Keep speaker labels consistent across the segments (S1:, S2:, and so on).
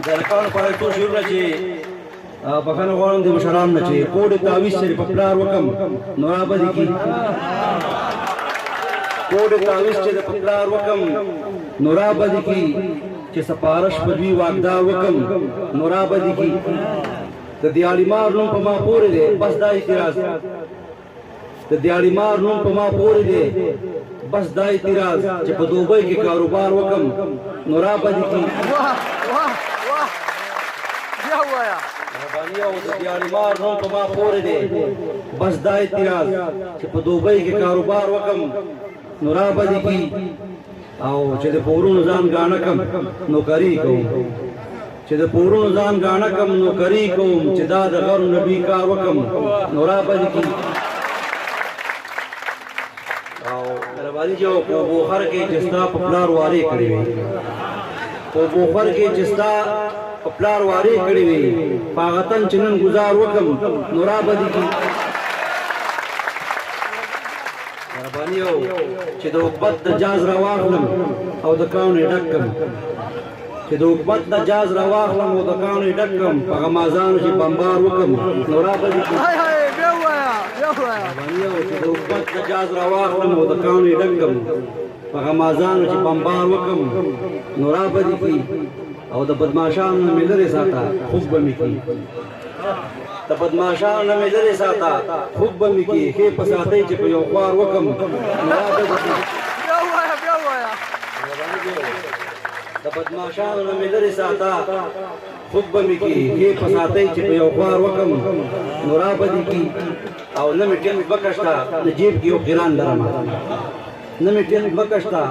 S1: درکان پای تو شروع نچې بخښنه غواړم د مشران نه چې کوډ تعویض چې په پلار وکم نو رابدي کی کوډ تعویض چې په پلار وکم نو رابدي کی چې سپارش په دوی واغدار وکم نو رابدي کی د دیاړي مار نوم په ما پورې دی بس دا اعتراض د دیاړي مار نوم په ما پورې دی بس دا اعتراض چې په دوبۍ کې کاروبار وکم نو رابدي کی مهرباني او د دیاړي مار نوم په ما پورې دی بس دا اعتراض چې په دوبۍ کې کاروبار وکم نو رابدي کی او چې د پورونو ځان غاڼه کم نوکری کوم چې د پورونو ځان غاڼه کم نوکری کوم چې دا د غر نبی کار وکم نو رابدي کی او مهرباني جو په بوخر کې چې ستا په پلار واري کړی وي په بوخر کې چې ستا په پلار واري کړی وي پاغتن چې نن گزار وکم نو رابدي کی مهرباني او چې د حکومت د جاز راواخلم او د کاونې ډکم چې د حکومت د جاز راواخلم او د کاونې ډکم په غمازانو چې بمبار وکم نو رابدي کی مهرباني او چې د حکومت د جاز راواخلم او د کاونې ډکم په غمازانو چې بمبار وکم نو رابدي کی او د بدمعشانو نه مې لرې ساته خوب به مې کی د بدمعشانو نه مې لرې ساته خوب به مې کی ښې په ساتۍ چې په یو خوار وکم د بدمعشانو نه مې لرې ساته خوب به مې کی ښې په ساتۍ چې په یو خوار وکم نو رابدي کی او نه مې ټیم بکشته نه جیب کې یو قران لرم نه مې ټیم بکشته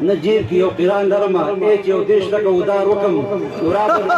S1: نه جیب کې یو قران لرم چې یو دیش لکه ودار وکم نو رابدي